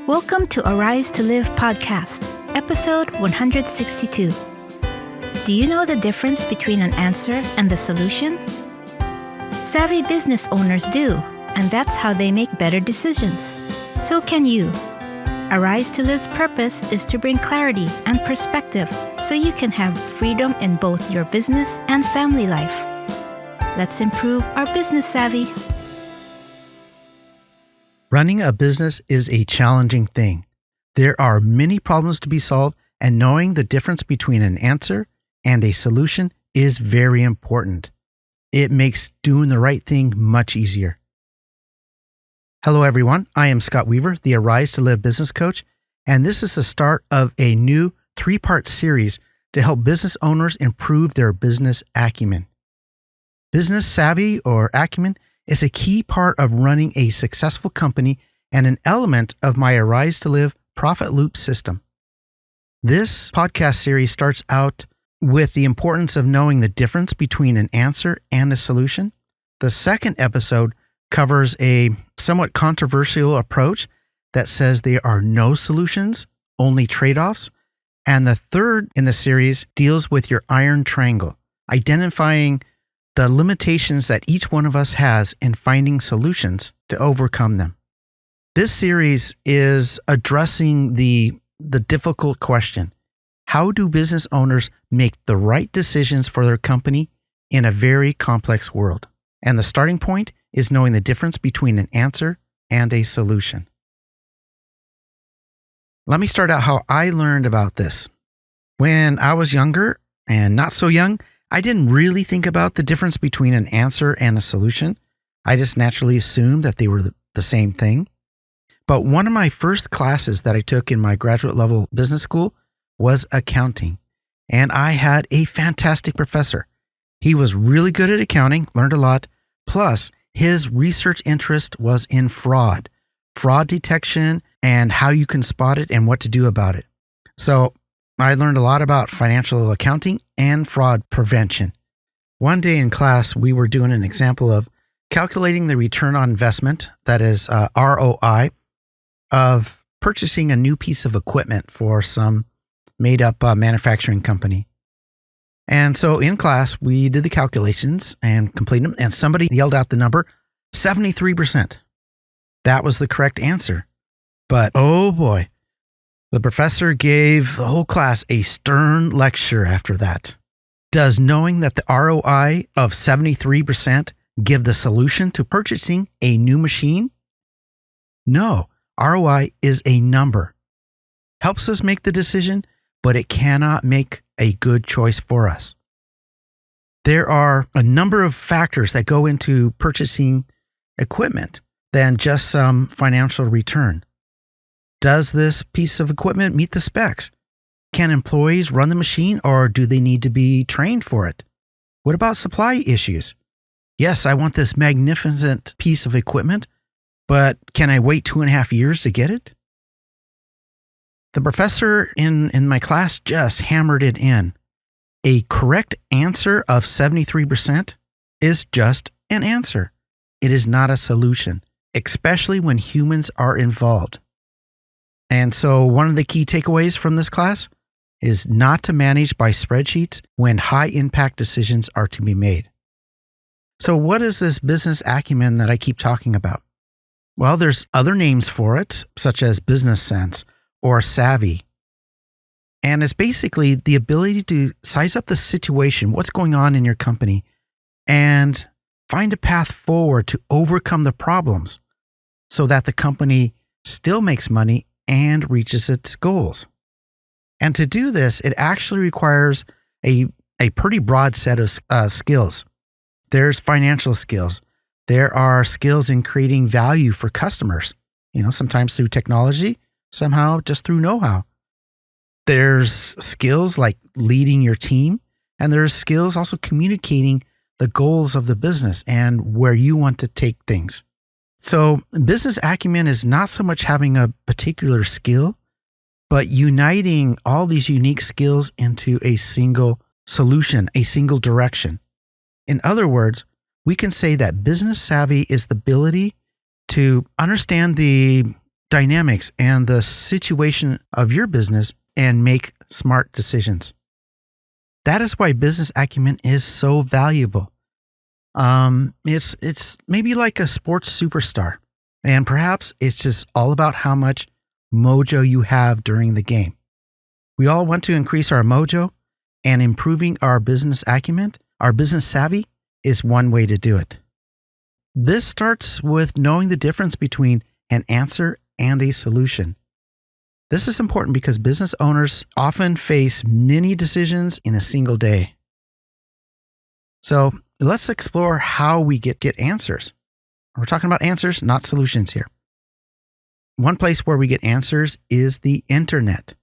Welcome to Arise to Live podcast, episode 162. Do you know the difference between an answer and the solution? Savvy business owners do, and that's how they make better decisions. So can you. Arise to Live's purpose is to bring clarity and perspective so you can have freedom in both your business and family life. Let's improve our business savvy. Running a business is a challenging thing. There are many problems to be solved, and knowing the difference between an answer and a solution is very important. It makes doing the right thing much easier. Hello, everyone. I am Scott Weaver, the Arise to Live business coach, and this is the start of a new 3-part series to help business owners improve their business acumen. Business savvy or acumen is a key part of running a successful company and an element of my Arise to Live profit loop system. This podcast series starts out with the importance of knowing the difference between an answer and a solution. The second episode covers a somewhat controversial approach that says there are no solutions, only trade-offs. And the third in the series deals with your iron triangle, identifying the limitations that each one of us has in finding solutions to overcome them. This series is addressing the difficult question: how do business owners make the right decisions for their company in a very complex world? And the starting point is knowing the difference between an answer and a solution. Let me start out how I learned about this. When I was younger and not so young, I didn't really think about the difference between an answer and a solution. I just naturally assumed that they were the same thing. But one of my first classes that I took in my graduate level business school was accounting. And I had a fantastic professor. He was really good at accounting, learned a lot. Plus, his research interest was in fraud detection, and how you can spot it and what to do about it. So I learned a lot about financial accounting and fraud prevention. One day in class, we were doing an example of calculating the return on investment, that is ROI, of purchasing a new piece of equipment for some made-up manufacturing company. And so in class, we did the calculations and completed them, and somebody yelled out the number 73%. That was the correct answer. But oh boy, the professor gave the whole class a stern lecture after that. Does knowing that the ROI of 73% give the solution to purchasing a new machine? No, ROI is a number. Helps us make the decision, but it cannot make a good choice for us. There are a number of factors that go into purchasing equipment than just some financial return. Does this piece of equipment meet the specs? Can employees run the machine, or do they need to be trained for it? What about supply issues? Yes, I want this magnificent piece of equipment, but can I wait 2.5 years to get it? The professor in my class just hammered it in. A correct answer of 73% is just an answer. It is not a solution, especially when humans are involved. And so one of the key takeaways from this class is not to manage by spreadsheets when high impact decisions are to be made. So what is this business acumen that I keep talking about? Well, there's other names for it, such as business sense or savvy. And it's basically the ability to size up the situation, what's going on in your company, and find a path forward to overcome the problems so that the company still makes money and reaches its goals. And to do this, it actually requires a pretty broad set of skills. There's financial skills. There are skills in creating value for customers, sometimes through technology, somehow just through know-how. There's skills like leading your team, and there's skills also communicating the goals of the business and where you want to take things. So business acumen is not so much having a particular skill, but uniting all these unique skills into a single solution, a single direction. In other words, we can say that business savvy is the ability to understand the dynamics and the situation of your business and make smart decisions. That is why business acumen is so valuable. It's maybe like a sports superstar, and perhaps it's just all about how much mojo you have during the game. We all want to increase our mojo, and improving our business acumen, our business savvy, is one way to do it. This starts with knowing the difference between an answer and a solution. This is important because business owners often face many decisions in a single day. So let's explore how we get answers. We're talking about answers, not solutions here. One place where we get answers is the internet.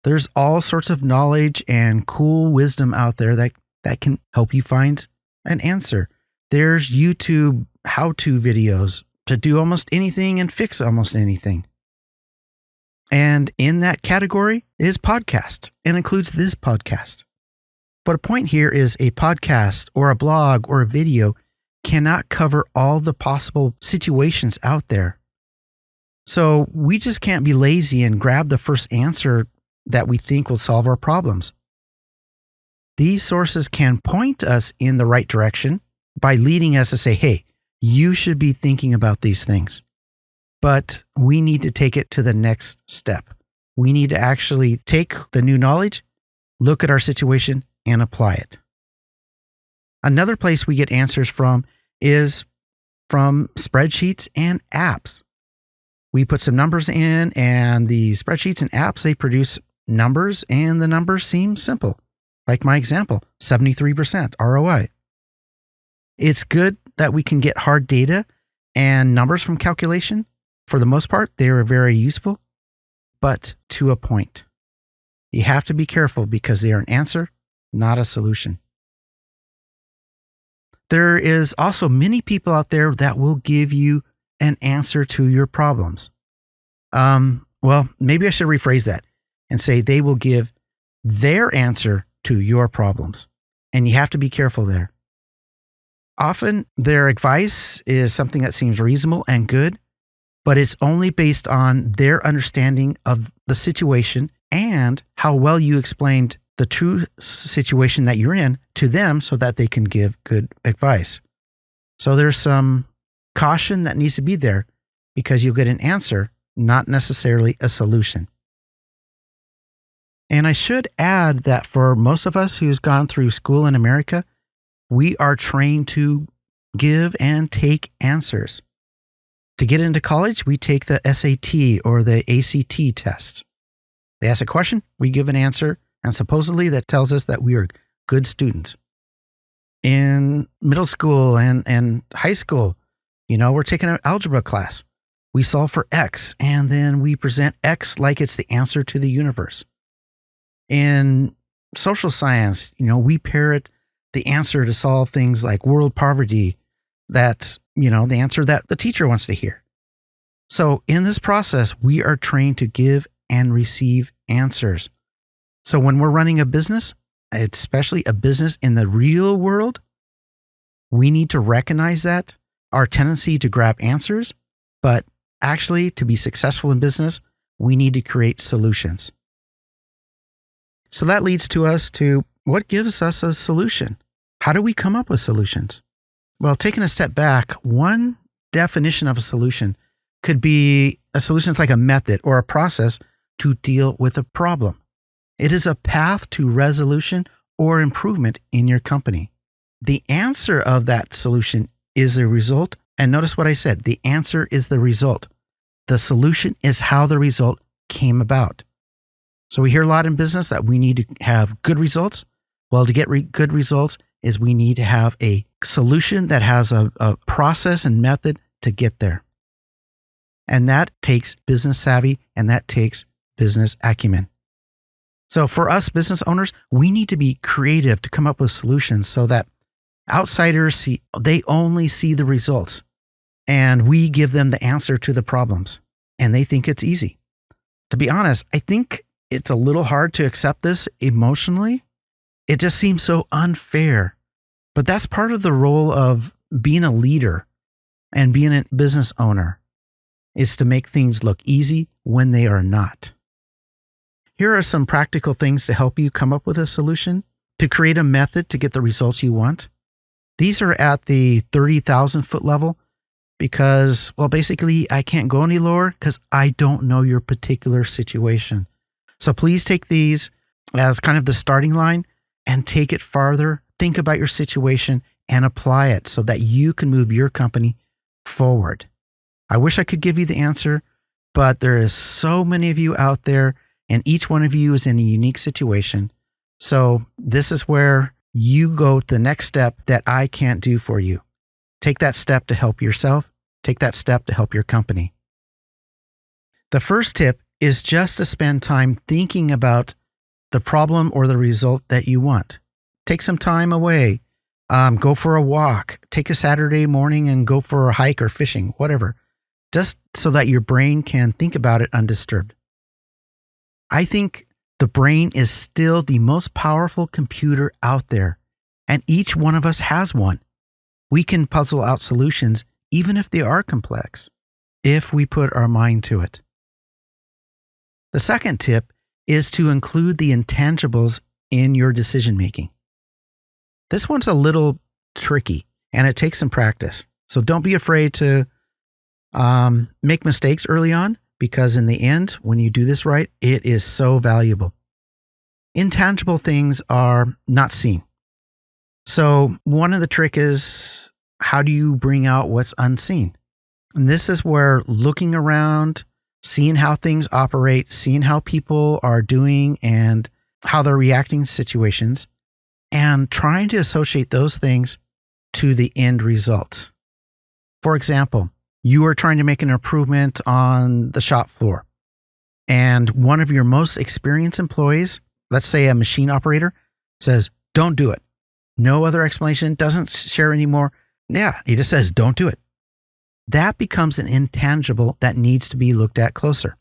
There's all sorts of knowledge and cool wisdom out there that can help you find an answer. There's YouTube how-to videos to do almost anything and fix almost anything. And in that category is podcast, and includes this podcast. But a point here is a podcast or a blog or a video cannot cover all the possible situations out there. So we just can't be lazy and grab the first answer that we think will solve our problems. These sources can point us in the right direction by leading us to say, hey, you should be thinking about these things. But we need to take it to the next step. We need to actually take the new knowledge, look at our situation, and apply it. Another place we get answers from is from spreadsheets and apps. We put some numbers in, and the spreadsheets and apps, they produce numbers, and the numbers seem simple. Like my example, 73% ROI. It's good that we can get hard data and numbers from calculation. For the most part, they are very useful, but to a point. You have to be careful because they are an answer, not a solution. There is also many people out there that will give you an answer to your problems. Well, maybe I should rephrase that and say they will give their answer to your problems. And you have to be careful there. Often their advice is something that seems reasonable and good, but it's only based on their understanding of the situation and how well you explained the true situation that you're in to them so that they can give good advice. So there's some caution that needs to be there because you'll get an answer, not necessarily a solution. And I should add that for most of us who's gone through school in America, we are trained to give and take answers. To get into college, we take the SAT or the ACT test. They ask a question, we give an answer, and supposedly that tells us that we are good students. In middle school and high school, we're taking an algebra class. We solve for X, and then we present X like it's the answer to the universe. In social science, we parrot the answer to solve things like world poverty, that's, the answer that the teacher wants to hear. So in this process, we are trained to give and receive answers. So when we're running a business, especially a business in the real world, we need to recognize that our tendency to grab answers, but actually to be successful in business, we need to create solutions. So that leads to us to what gives us a solution? How do we come up with solutions? Well, taking a step back, one definition of a solution could be a solution that's like a method or a process to deal with a problem. It is a path to resolution or improvement in your company. The answer of that solution is the result. And notice what I said, the answer is the result. The solution is how the result came about. So we hear a lot in business that we need to have good results. Well, to get good results is we need to have a solution that has a process and method to get there. And that takes business savvy and that takes business acumen. So for us business owners, we need to be creative to come up with solutions so that outsiders they only see the results and we give them the answer to the problems and they think it's easy. To be honest, I think it's a little hard to accept this emotionally. It just seems so unfair. But that's part of the role of being a leader and being a business owner. is to make things look easy when they are not. Here are some practical things to help you come up with a solution to create a method to get the results you want. These are at the 30,000 foot level because, well, basically I can't go any lower because I don't know your particular situation. So please take these as kind of the starting line and take it farther. Think about your situation and apply it so that you can move your company forward. I wish I could give you the answer, but there is so many of you out there and each one of you is in a unique situation. So this is where you go to the next step that I can't do for you. Take that step to help yourself. Take that step to help your company. The first tip is just to spend time thinking about the problem or the result that you want. Take some time away. Go for a walk. Take a Saturday morning and go for a hike or fishing, whatever. Just so that your brain can think about it undisturbed. I think the brain is still the most powerful computer out there, and each one of us has one. We can puzzle out solutions, even if they are complex, if we put our mind to it. The second tip is to include the intangibles in your decision making. This one's a little tricky, and it takes some practice. So don't be afraid to make mistakes early on, because in the end, when you do this right, it is so valuable. Intangible things are not seen. So one of the trick is, how do you bring out what's unseen? And this is where looking around, seeing how things operate, seeing how people are doing and how they're reacting to situations, and trying to associate those things to the end results. For example, you are trying to make an improvement on the shop floor, and one of your most experienced employees, let's say a machine operator, says, don't do it. No other explanation, doesn't share anymore. Yeah, he just says, don't do it. That becomes an intangible that needs to be looked at closer.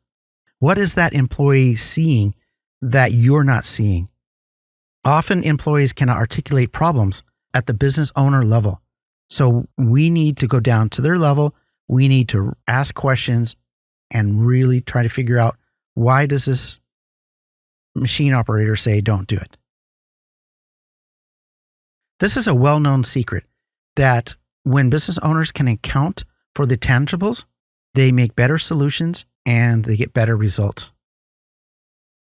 What is that employee seeing that you're not seeing? Often employees cannot articulate problems at the business owner level. So we need to go down to their level. We need to ask questions and really try to figure out, why does this machine operator say don't do it? This is a well-known secret that when business owners can account for the tangibles, they make better solutions and they get better results.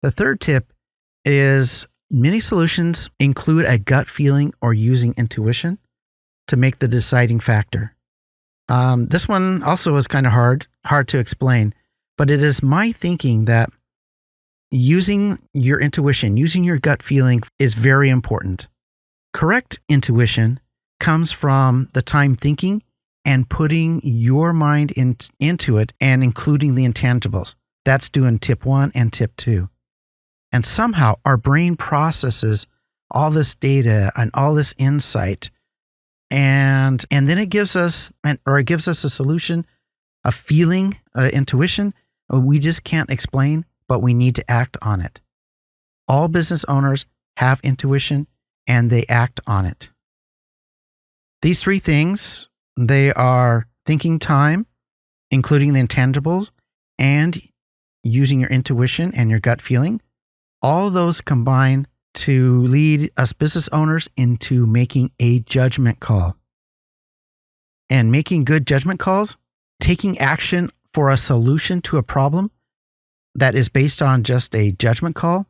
The third tip is many solutions include a gut feeling or using intuition to make the deciding factor. This one also is kind of hard to explain, but it is my thinking that using your intuition, using your gut feeling is very important. Correct intuition comes from the time thinking and putting your mind into it and including the intangibles. That's doing tip 1 and tip 2. And somehow our brain processes all this data and all this insight, and then it gives us a solution, a feeling, intuition we just can't explain, but we need to act on it. All business owners have intuition and they act on it. These three things, they are thinking time, including the intangibles, and using your intuition and your gut feeling. All of those combine to lead us business owners into making a judgment call. And making good judgment calls, taking action for a solution to a problem that is based on just a judgment call,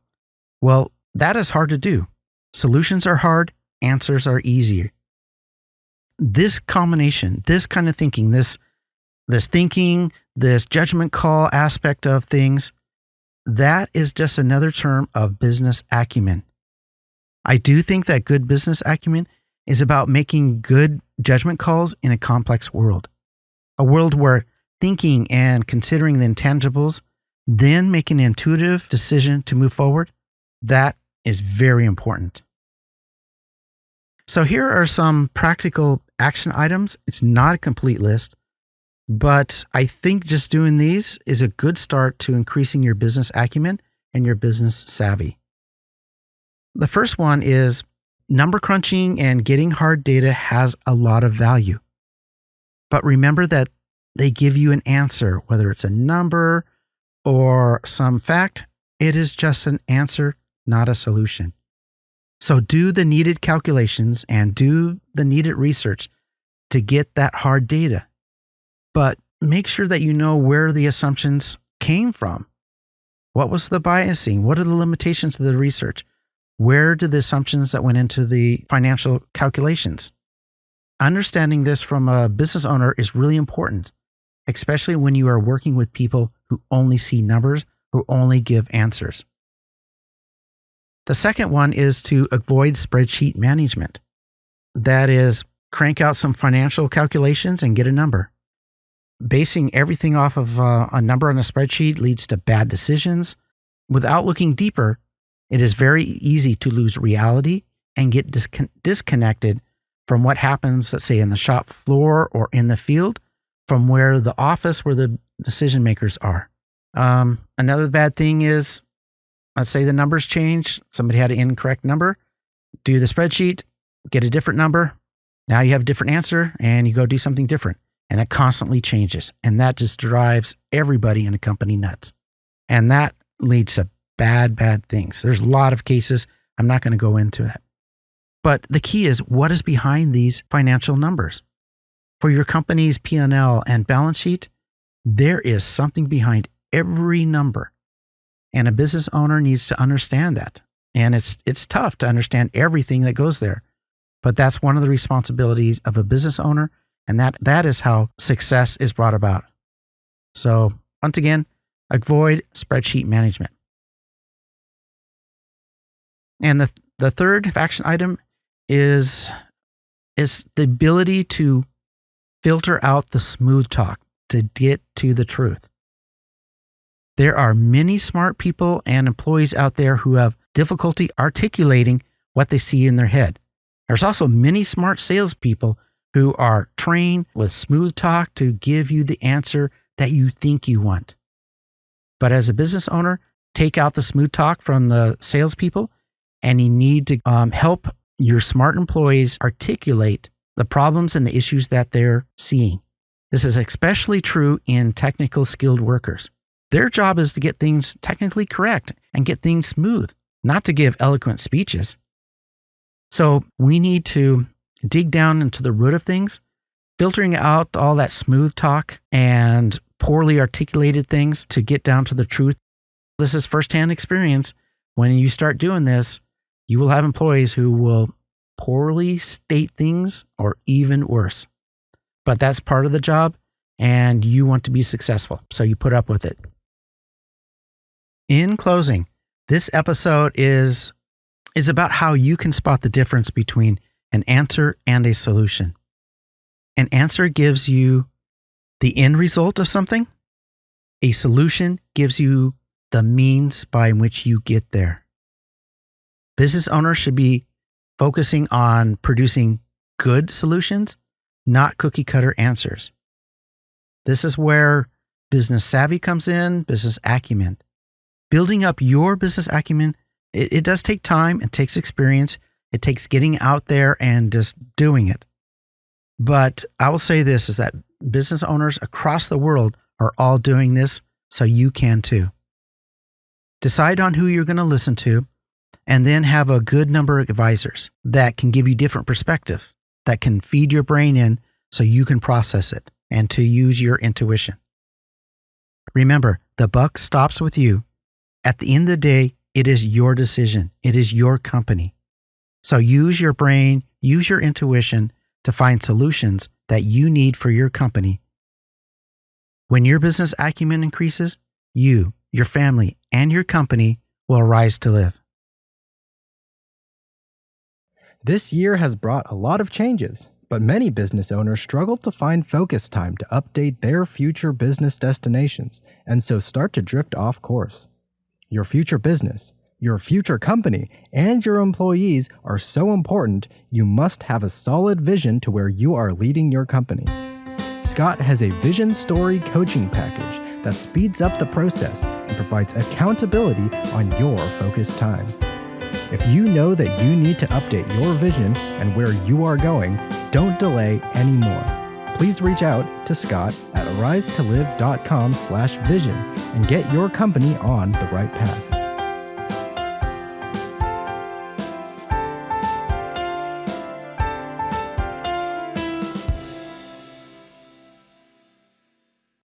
well, that is hard to do. Solutions are hard, answers are easier. This combination, this kind of thinking, this thinking, this judgment call aspect of things, that is just another term of business acumen. I do think that good business acumen is about making good judgment calls in a complex world. A world where thinking and considering the intangibles, then making an intuitive decision to move forward, that is very important. So here are some practical action items. It's not a complete list, but I think just doing these is a good start to increasing your business acumen and your business savvy. The first one is number crunching and getting hard data has a lot of value. But remember that they give you an answer, whether it's a number or some fact, it is just an answer, not a solution. So do the needed calculations and do the needed research to get that hard data. But make sure that you know where the assumptions came from. What was the biasing? What are the limitations of the research? Where did the assumptions that went into the financial calculations? Understanding this from a business owner is really important, especially when you are working with people who only see numbers, who only give answers. The second one is to avoid spreadsheet management. That is, crank out some financial calculations and get a number. Basing everything off of a number on a spreadsheet leads to bad decisions. Without looking deeper, it is very easy to lose reality and get disconnected from what happens, let's say, in the shop floor or in the field, from where the office where the decision makers are. Another bad thing is, let's say the numbers change. Somebody had an incorrect number. Do the spreadsheet, get a different number. Now you have a different answer and you go do something different. And it constantly changes. And that just drives everybody in a company nuts. And that leads to bad things. There's a lot of cases. I'm not going to go into that. But the key is, what is behind these financial numbers? For your company's P&L and balance sheet, there is something behind every number. And a business owner needs to understand that. And it's tough to understand everything that goes there. But that's one of the responsibilities of a business owner. And that is how success is brought about. So once again, avoid spreadsheet management. And the third action item is the ability to filter out the smooth talk to get to the truth. There are many smart people and employees out there who have difficulty articulating what they see in their head. There's also many smart salespeople who are trained with smooth talk to give you the answer that you think you want. But as a business owner, take out the smooth talk from the salespeople, and you need to help your smart employees articulate the problems and the issues that they're seeing. This is especially true in technical skilled workers. Their job is to get things technically correct and get things smooth, not to give eloquent speeches. So we need to dig down into the root of things, filtering out all that smooth talk and poorly articulated things to get down to the truth. This is firsthand experience. When you start doing this, you will have employees who will poorly state things or even worse. But that's part of the job, and you want to be successful, so you put up with it. In closing, this episode is about how you can spot the difference between an answer and a solution. An answer gives you the end result of something. A solution gives you the means by which you get there. Business owners should be focusing on producing good solutions, not cookie cutter answers. This is where business savvy comes in, business acumen. Building up your business acumen, it does take time, it takes experience. It takes getting out there and just doing it. But I will say this, is that business owners across the world are all doing this, so you can too. Decide on who you're going to listen to, and then have a good number of advisors that can give you different perspective, that can feed your brain in so you can process it and to use your intuition. Remember, the buck stops with you. At the end of the day, it is your decision. It is your company. So use your brain, use your intuition to find solutions that you need for your company. When your business acumen increases, you, your family, and your company will rise to live. This year has brought a lot of changes, but many business owners struggle to find focus time to update their future business destinations, and so start to drift off course. Your future business, your future company, and your employees are so important, you must have a solid vision to where you are leading your company. Scott has a vision story coaching package that speeds up the process and provides accountability on your focused time. If you know that you need to update your vision and where you are going, don't delay anymore. please reach out to Scott at arisetolive.com/vision and get your company on the right path.